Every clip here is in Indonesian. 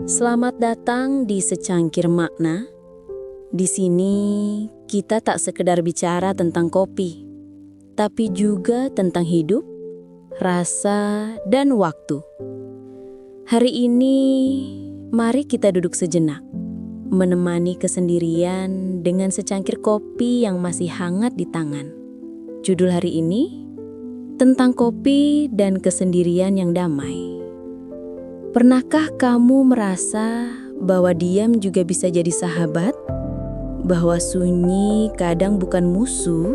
Selamat datang di Secangkir Makna. Di sini kita tak sekedar bicara tentang kopi, tapi juga tentang hidup, rasa, dan waktu. Hari ini, mari kita duduk sejenak, menemani kesendirian dengan secangkir kopi yang masih hangat di tangan. Judul hari ini, tentang kopi dan kesendirian yang damai. Pernahkah kamu merasa bahwa diam juga bisa jadi sahabat? Bahwa sunyi kadang bukan musuh,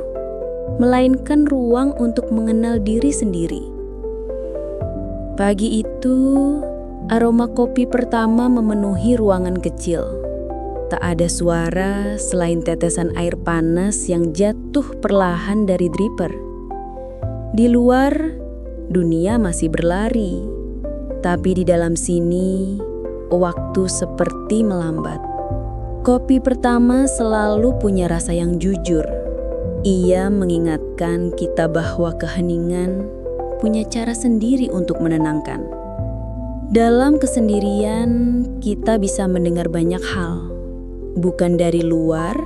melainkan ruang untuk mengenal diri sendiri. Pagi itu, aroma kopi pertama memenuhi ruangan kecil. Tak ada suara selain tetesan air panas yang jatuh perlahan dari dripper. Di luar, dunia masih berlari. Tapi di dalam sini, waktu seperti melambat. Kopi pertama selalu punya rasa yang jujur. Ia mengingatkan kita bahwa keheningan punya cara sendiri untuk menenangkan. Dalam kesendirian, kita bisa mendengar banyak hal. Bukan dari luar,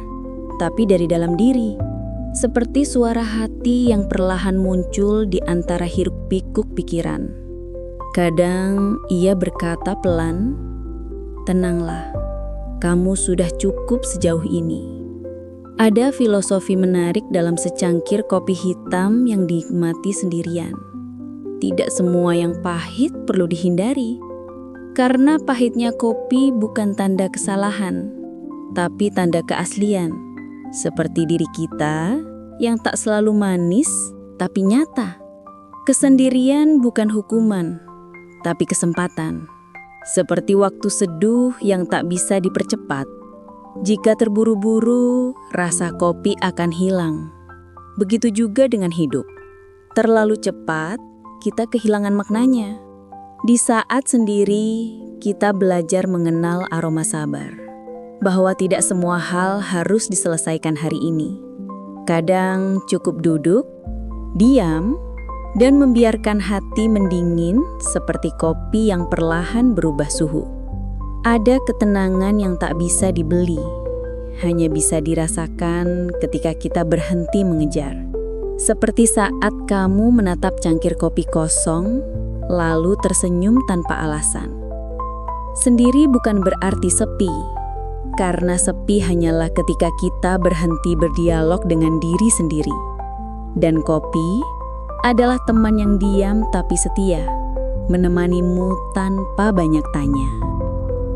tapi dari dalam diri. Seperti suara hati yang perlahan muncul di antara hiruk-pikuk pikiran. Kadang ia berkata pelan, "Tenanglah, kamu sudah cukup sejauh ini." Ada filosofi menarik dalam secangkir kopi hitam yang dinikmati sendirian. Tidak semua yang pahit perlu dihindari, karena pahitnya kopi bukan tanda kesalahan, tapi tanda keaslian. Seperti diri kita yang tak selalu manis, tapi nyata. Kesendirian bukan hukuman, tapi kesempatan. Seperti waktu seduh yang tak bisa dipercepat. Jika terburu-buru, rasa kopi akan hilang. Begitu juga dengan hidup. Terlalu cepat, kita kehilangan maknanya. Di saat sendiri, kita belajar mengenal aroma sabar. Bahwa tidak semua hal harus diselesaikan hari ini. Kadang cukup duduk, diam, dan membiarkan hati mendingin seperti kopi yang perlahan berubah suhu. Ada ketenangan yang tak bisa dibeli, hanya bisa dirasakan ketika kita berhenti mengejar. Seperti saat kamu menatap cangkir kopi kosong, lalu tersenyum tanpa alasan. Sendiri bukan berarti sepi, karena sepi hanyalah ketika kita berhenti berdialog dengan diri sendiri. Dan kopi adalah teman yang diam tapi setia, menemanimu tanpa banyak tanya.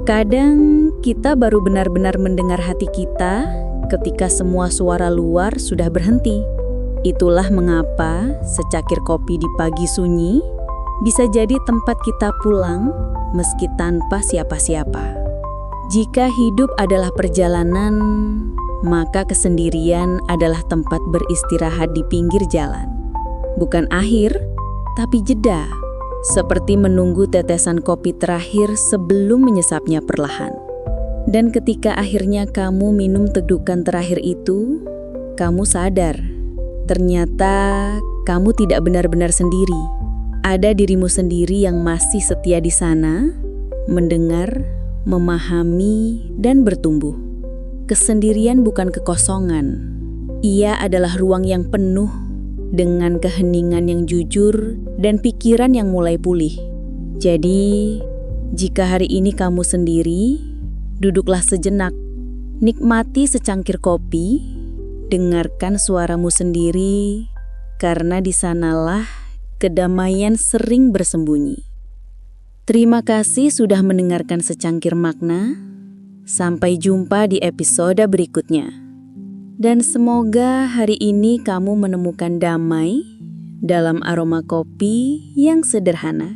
Kadang kita baru benar-benar mendengar hati kita ketika semua suara luar sudah berhenti. Itulah mengapa secangkir kopi di pagi sunyi bisa jadi tempat kita pulang meski tanpa siapa-siapa. Jika hidup adalah perjalanan, maka kesendirian adalah tempat beristirahat di pinggir jalan. Bukan akhir, tapi jeda, seperti menunggu tetesan kopi terakhir sebelum menyesapnya perlahan. Dan ketika akhirnya kamu minum tedukan terakhir itu, kamu sadar, ternyata kamu tidak benar-benar sendiri. Ada dirimu sendiri yang masih setia di sana, mendengar, memahami, dan bertumbuh. Kesendirian bukan kekosongan. Ia adalah ruang yang penuh dengan keheningan yang jujur dan pikiran yang mulai pulih. Jadi, jika hari ini kamu sendiri, duduklah sejenak, nikmati secangkir kopi, dengarkan suaramu sendiri, karena di sanalah kedamaian sering bersembunyi. Terima kasih sudah mendengarkan Secangkir Makna. Sampai jumpa di episode berikutnya. Dan semoga hari ini kamu menemukan damai dalam aroma kopi yang sederhana.